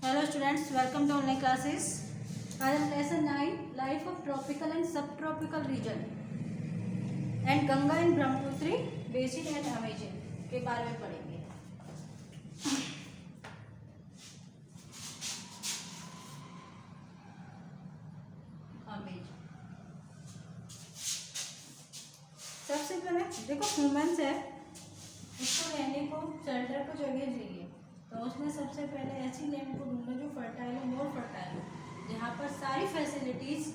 Hello students, welcome to online classes. आज हम lesson 9 life of tropical and subtropical region and Ganga and Brahmaputra basin and Amazon के बारे में पढ़ेंगे। सबसे पहले देखो, ह्यूमंस है, इसको रहने को शेल्टर को जगह चाहिए, तो उसमें सबसे पहले ऐसी लैंड को ढूंढो जो फर्टाइल हो, मोर फर्टाइल हो, जहाँ पर सारी फैसिलिटीज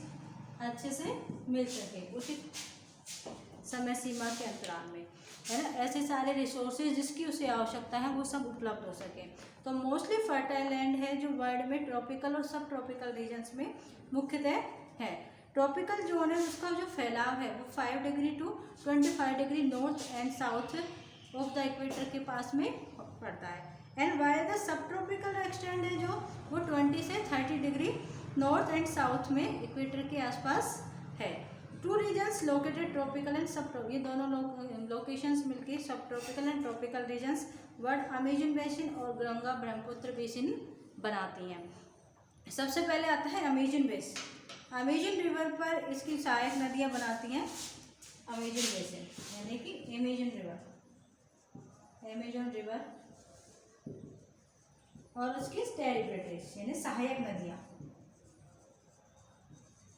अच्छे से मिल सके उचित समय सीमा के अंतराल में, है ना। ऐसे सारे रिसोर्सेज जिसकी उसे आवश्यकता है वो सब उपलब्ध हो सके। तो मोस्टली फर्टाइल लैंड है जो वर्ल्ड में ट्रॉपिकल और सब ट्रॉपिकल रीजन्स में मुख्यतः है। ट्रॉपिकल जोन है उसका जो फैलाव है वो 5 degree to 25 degree north and south of the equator के पास में पड़ता है। And while the sub tropical extend है जो वो 20 से 30 डिग्री नॉर्थ एंड साउथ में इक्वेटर के आसपास है। Two regions located tropical and sub, ये दोनों लोकेशंस मिलके sub tropical and tropical regions world Amazon basin और गंगा ब्रह्मपुत्र बेसिन बनाती हैं। सबसे पहले आता है अमेजन बेसिन। अमेजन रिवर पर इसकी सहायक नदियाँ बनाती हैं अमेजन बेसिन, यानी कि अमेजन रिवर और उसकी ट्रिब्यूटरीज यानी सहायक नदियाँ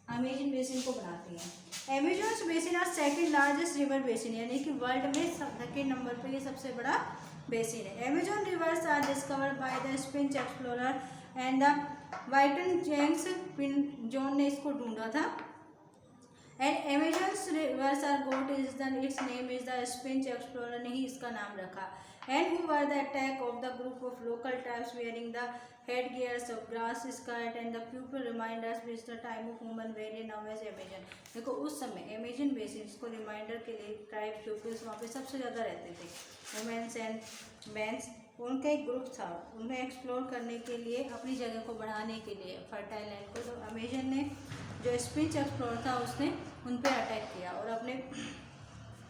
अमेजन बेसिन को बनाती हैं। Amazon basin are second largest river basin, यानी कि वर्ल्ड में सेकंड नंबर पर ये सबसे बड़ा बेसिन है। Amazon rivers are discovered by the Spanish explorer and the whiten James John ने इसको ढूंढा था। And Amazon rivers are got is the its name is the Spanish explorer ने ही इसका नाम रखा। And who were the attack of the group of local tribes wearing the headgears of grass skirt and the pupil reminders which the time of human valley now as Amazon। देखो उस समय Amazon basin इसको reminder के लिए tribe peoples वहाँ पे सबसे ज़्यादा रहते थे, वुमेन्स एंड मेंस, उनका एक ग्रुप था, उन्हें एक्सप्लोर करने के लिए अपनी जगह को बढ़ाने के लिए फर्टाइल लैंड को। तो अमेजन ने जो स्पेनिश एक्सप्लोरर था उसने उन पर अटैक किया और अपने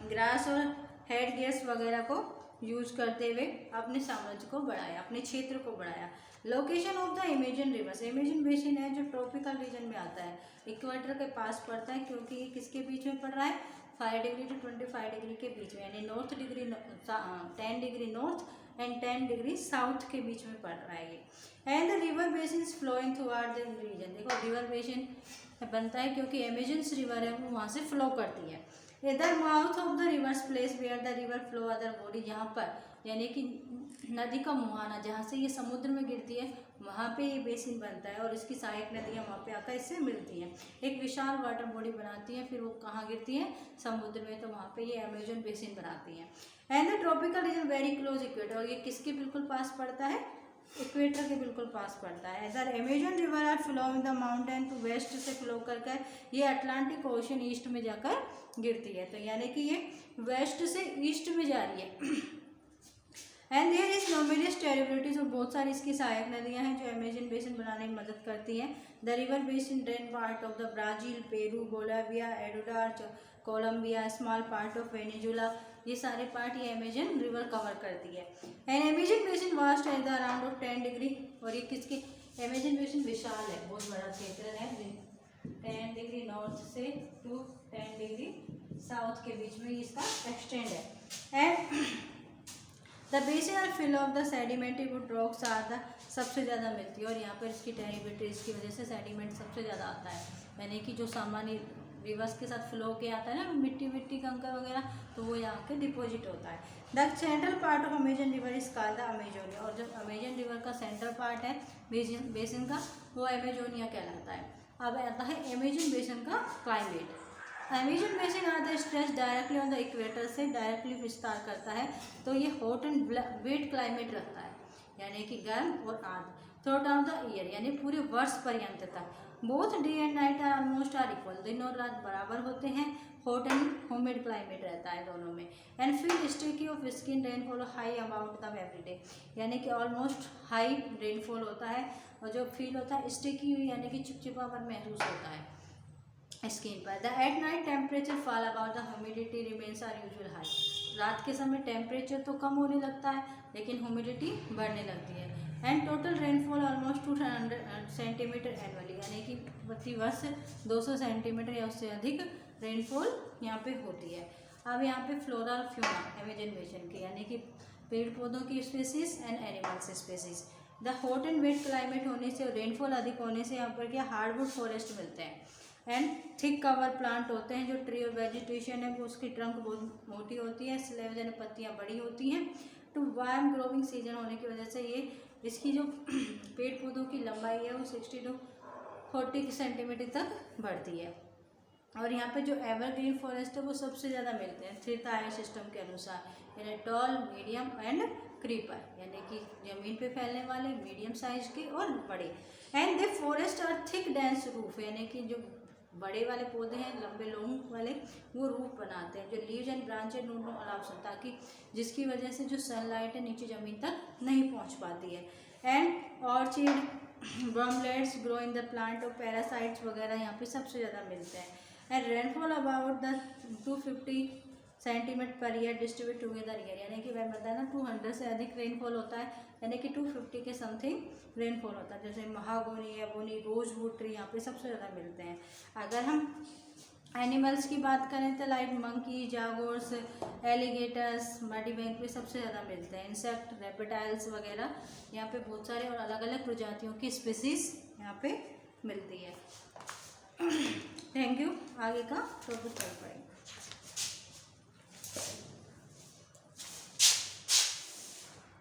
ग्रास और हेडगियर्स वगैरह को यूज करते हुए अपने साम्राज्य को बढ़ाया, अपने क्षेत्र को बढ़ाया। Location of the Amazon reverse, Amazon basin है जो ट्रॉपिकल रीजन में आता है, इक्वेटर के पास पड़ता है, क्योंकि ये किसके बीच में पड़ रहा है, 5 डिग्री टू 25 डिग्री के बीच में, यानी 10 degree north and 10 degree south के बीच में पड़ रहा है ये। And the river basin flowing through are the region, देखो रिवर बेसिन बनता है क्योंकि अमेजन रिवर है वो वहाँ से फ्लो करती है। इधर mouth of the rivers place where the river flow other body, जहाँ पर यानी कि नदी का मुहाना जहाँ से ये समुद्र में गिरती है वहाँ पे ये बेसिन बनता है और इसकी सहायक नदियाँ वहाँ पे आकर इससे मिलती हैं, एक विशाल वाटर बॉडी बनाती हैं, फिर वो कहाँ गिरती हैं, समुद्र में, तो वहाँ पे ये अमेजन बेसिन बनाती हैं। And the tropical region very close equator, और ये किसके बिल्कुल पास पड़ता है, इक्वेटर के बिल्कुल पास पड़ता है। इधर Amazon river are flowing the mountain to west से फ्लो कर ये अटलांटिक ओशन ईस्ट में जाकर गिरती है, तो यानी कि ये वेस्ट से ईस्ट में जा रही है। And there is numerous tributaries, और बहुत सारी इसकी सहायक नदियाँ हैं जो अमेजन बेसिन बनाने में मदद करती हैं। The river basin drain part of the Brazil, Peru, Bolivia, Ecuador, Colombia, small part of Venezuela, ये सारे पार्ट ये अमेजन रिवर कवर करती है। एंड अमेजन बेसिन वास्ट है द अराउंड ऑफ 10 डिग्री, और ये किसकी, अमेजन बेसिन विशाल है, बहुत बड़ा क्षेत्र है, 10 डिग्री नॉर्थ से टू 10 डिग्री साउथ के बीच में इसका एक्सटेंड है। And the basin are fill of the sedimentary wood rocks are the, सबसे ज़्यादा मिलती है, और यहाँ पर इसकी ट्रिब्यूटरीज की वजह से सेडिमेंट सबसे ज़्यादा आता है, यानी कि जो सामान्य रिवर्स के साथ फ्लो के आता है ना, मिट्टी कंकर वगैरह, तो वो यहाँ के डिपॉजिट होता है। The central part of Amazon river is called the Amazonia, और जो अमेजन रिवर का सेंट्रल पार्ट है बेसिन का वो अमेजोनिया कहलाता है। अब आता है अमेजन बेसिन का climate. Amazon basin are the stretch directly on the equator से डायरेक्टली विस्तार करता है, तो ये हॉट एंड वेट क्लाइमेट रखता है, यानी कि गर्म और आर्द्र थ्रू आउट द ईयर, यानी पूरे वर्ष पर्यंत तक। Both day and night are almost are equal, दिन और रात बराबर होते हैं, हॉट एंड ह्यूमिड क्लाइमेट रहता है दोनों में। And feel sticky of skin rainfall high about the every day, यानी कि ऑलमोस्ट हाई रेनफॉल होता है, और जो फील होता है स्टिकी यानी कि चिपचिपापन महसूस होता है स्किन पर। The at night temperature fall about the humidity remains are usual high, रात के समय टेम्परेचर तो कम होने लगता है लेकिन ह्यूमिडिटी बढ़ने लगती है। And total rainfall almost 200 centimetre annually, यानी कि प्रतिवर्ष 200 सेंटीमीटर या उससे अधिक रेनफॉल यहाँ पे होती है। अब यहाँ पे फ्लोरा और फ्यूना अमेजन बेसिन की, यानी कि पेड़ पौधों की species and animals species. The hot and wet climate होने से और रेनफॉल अधिक होने से यहाँ पर क्या हार्डवुड फॉरेस्ट मिलते हैं एंड थिक कवर प्लांट होते हैं। जो ट्री और वेजिटेशन है वो उसकी ट्रंक बहुत मोटी होती है, स्लेव्स यानी पत्तियाँ बड़ी होती हैं। टू वार्म ग्रोविंग सीजन होने की वजह से ये इसकी जो पेड़ पौधों की लंबाई है वो 60 to 40 सेंटीमीटर तक बढ़ती है। और यहाँ पे जो एवरग्रीन फॉरेस्ट है वो सबसे ज़्यादा मिलते हैं 3 टायर सिस्टम के अनुसार, यानी टॉल, मीडियम एंड क्रीपर, यानी कि ज़मीन पे फैलने वाले, मीडियम साइज के और बड़े। And they forest are thick dense roof, यानी कि जो बड़े वाले पौधे हैं लंबे लॉन्ग वाले वो रूफ बनाते हैं। जो लीव्स एंड ब्रांचेज नो अलाउशन, ताकि जिसकी वजह से जो सनलाइट है नीचे ज़मीन तक नहीं पहुँच पाती है। And orchid, bromeliads grow in the plant और पैरासाइट्स वगैरह यहाँ पे सबसे ज़्यादा मिलते हैं। And rainfall about the 250 centimetre per year distribute together year, यानी कि वह बताया ना 200 से अधिक रेनफॉल होता है, यानी कि 250 के समथिंग रेनफॉल होता है। जैसे महागोनी, एबोनी, रोजवुड ट्री यहाँ पे सबसे ज़्यादा मिलते हैं। अगर हम एनिमल्स की बात करें तो like monkey, jaguars, alligators muddy bank पे सबसे ज़्यादा मिलते हैं। इंसेक्ट, रेप्टाइल्स वगैरह यहाँ पे बहुत सारे और अलग अलग प्रजातियों की स्पीसीज यहाँ पे मिलती है। Thank you. आगे का टॉपिक चल पड़ेगा।